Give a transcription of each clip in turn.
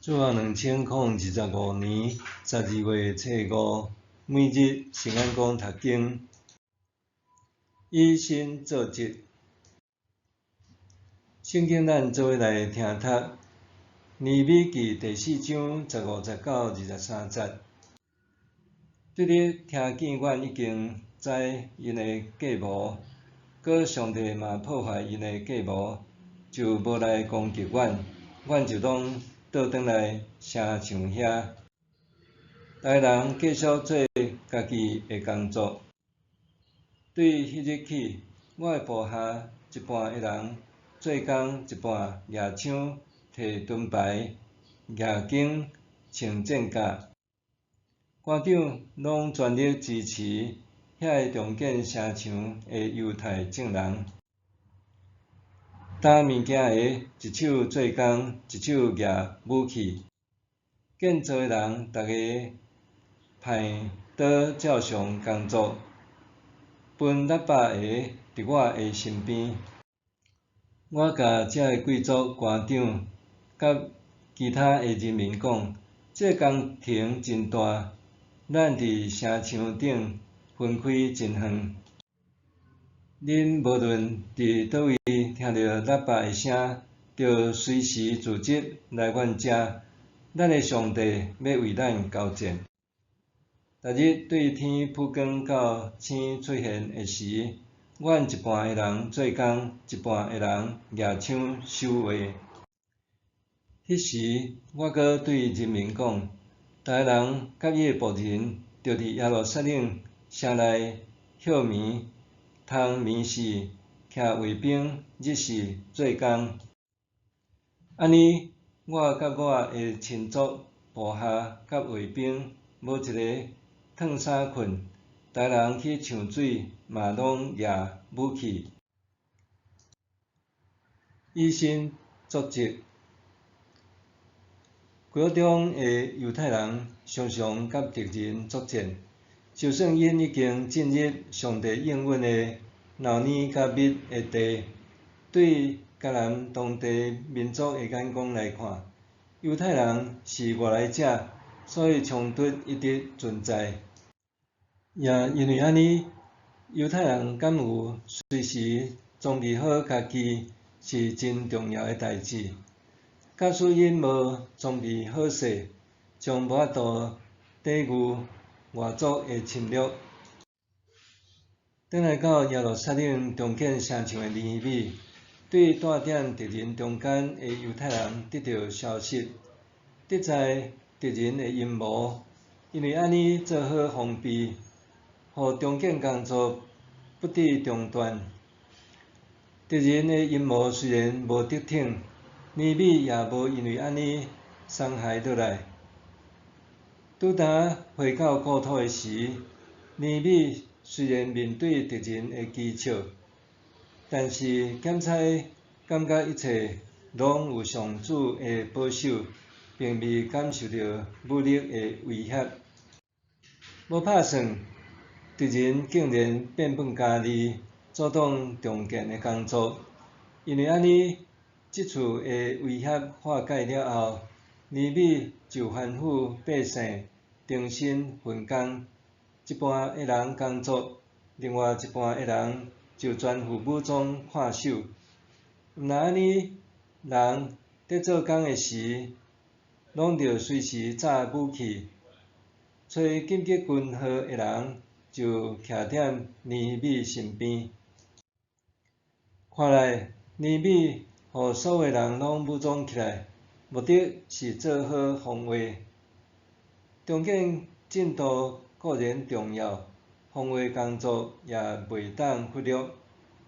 主后2025年12月初5，每日圣安宫读经，以身作则。圣经咱做伙来听读，尼米记第4章15、19、23节。对你听见，阮已经知因的计谋，搁上帝嘛破坏因的计谋，就无来攻击阮，阮就拢倒转来城墙遐。逐个人继续做家己的工作。对迄日起，我的部下一半的人做工，一半举枪、摕盾牌、举弓、穿战甲。官长拢全力支持遐个重建城墙的犹太证人。担物件的一手做工，一手举武器。建造的人逐个派倒照常工作，分喇叭的伫我的身边。我甲遮个贵族官长甲其他的人民讲，这工程真大，咱伫城墙顶分开真远。恁无论伫倒位听到喇叭的声，着随时自执来阮遮。咱的上帝要为咱交战。逐日对天曝光到星出现的时，阮一半的人做工，一半的人举枪守卫。迄时，我阁对人民讲，逐个人甲伊的仆人，着伫耶路撒冷城内歇眠，通眠时徛卫兵，日时做工。安尼，我甲我的亲族、部下甲卫兵，无一个脱衫困，逐个人去抢水，嘛拢举武器。以身作则。规国中的犹太人常常甲敌人作战，就算因已经进入上帝应允的老年甲密的地，对迦南当地民族的眼光来看，犹太人是外来者，所以冲突一直存在。也因为安尼，犹太人敢有随时装备好家己是真重要的代志。假使因无装备好势，将无法度抵御外族的侵略。转来到耶路撒冷重建城墙的尼米，对带踮敌人中间的犹太人得到消息，得知敌人的阴谋，因为安尼做好防备，互重建工作不致中断。敌人的阴谋虽然无得逞，尼米也无因为安尼伤害落来。拄当回到故土的时，尼米虽然面对敌人的讥笑，但是检察感觉一切拢有上主的保守，并未感受到武力的威胁。无拍算，敌人竟然变本加厉，阻挡重建的工作。因为安尼，即次的威胁化解了后，尼米就吩咐百姓重新分工，一半的人工作，另外一半的人就全副武装看守。毋但安尼，人伫做工的时，拢着随时炸武器。找紧急军号的人就徛踮尼米身边。看来尼米互所有人拢武装起来，目的是做好防卫。重建进度固然重要，防卫工作也袂当忽略，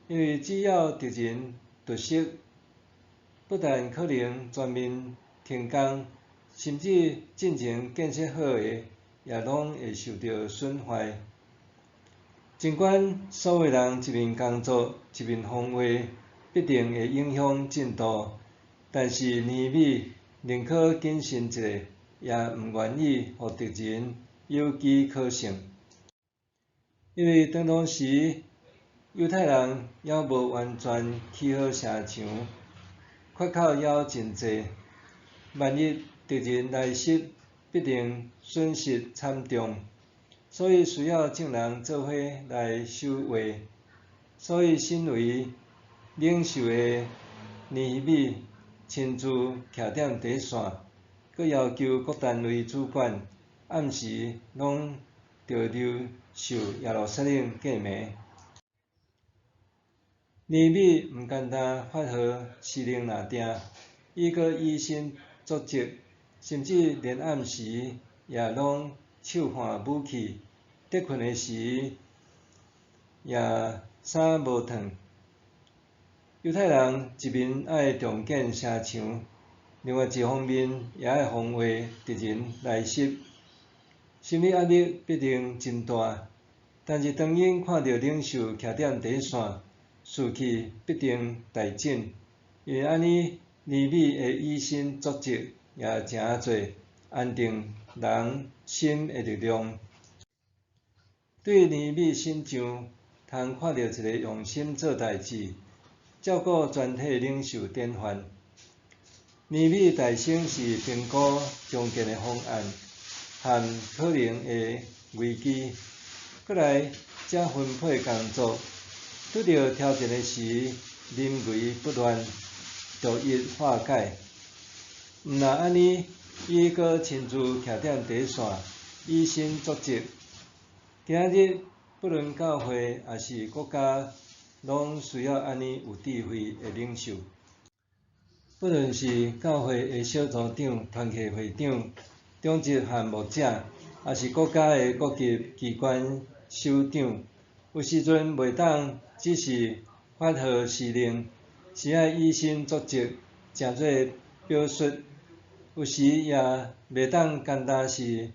因为只要敌人突袭，不但可能全面停工，甚至进前建设好的也拢会受到损坏。尽管所有人一面工作一面防卫，必定会影响进度，但是尼米宁可谨慎一下，也毋愿意互敌人有机可乘。因为当当时犹太人还无完全起好城墙，缺口还真济。万一敌人来袭，必定损失惨重，所以需要众人做伙来守卫。所以身为领袖的尼希米亲自徛踮第一线，佮要求各单位主管按时拢着留守耶路撒冷过暝。尼希米毋简单发号施令拿定，伊阁以身作则，甚至连暗时也拢手换武器，得困的时也衫无脱。犹太人一面爱重建城墙，另外一方面也爱防卫敌人来袭，心理压力必定真大。但是当因看到领袖徛踮第一线，士气必定大振，因为安尼尼米的以身作则也诚侪安定人心的力量。对尼米身上，通看到一个用心做代志、照顾全体领袖典范。尼米大省是评估重建的方案和可能的危机，过来才分配工作。拄到挑战的时，临危不乱，逐一化解。毋但安尼，伊阁亲自徛踮第一线，以身作则。今日不论教会还是国家，拢需要安尼有智慧的领袖。不论是教会的小组长、团契会长、中职和牧者，还是国家的各级机关首长，有时阵袂当只是发号施令，是爱以身作则，诚做表述。有时也袂当简单是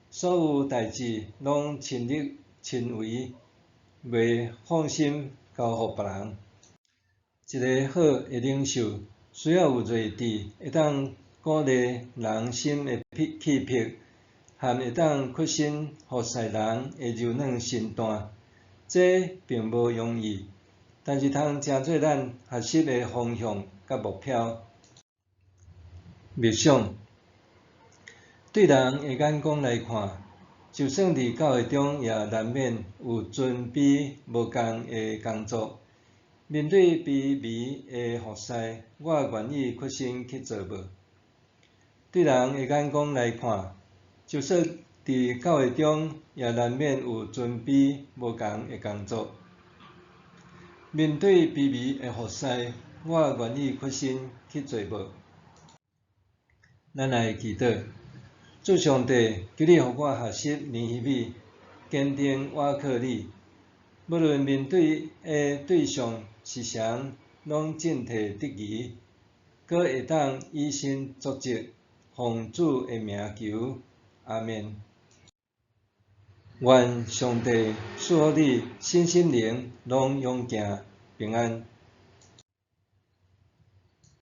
所有代志拢亲力亲为，袂放心交予别人。一个好的领袖需要有睿智，会当鼓励人心的气魄，和会当屈身服侍人的柔软心胆。这并无容易，但是通成做咱学习的方向甲目标。默想，对人的眼光来看，就算伫教会中，也难免有尊卑无共的工作。面对卑微的服侍，我愿意屈身去做无？对人的眼光来看，就算伫教会中，也难免有尊卑无共的工作。面对卑微的服侍，我愿意屈身去做无？咱来祈祷，主上帝，求你互我学习尼希米，坚定倚靠你。无论面对的对象是谁，拢尽摕得宜，搁会当以身作则，奉主的名求，阿们。愿上帝赐予你身心灵拢勇健平安。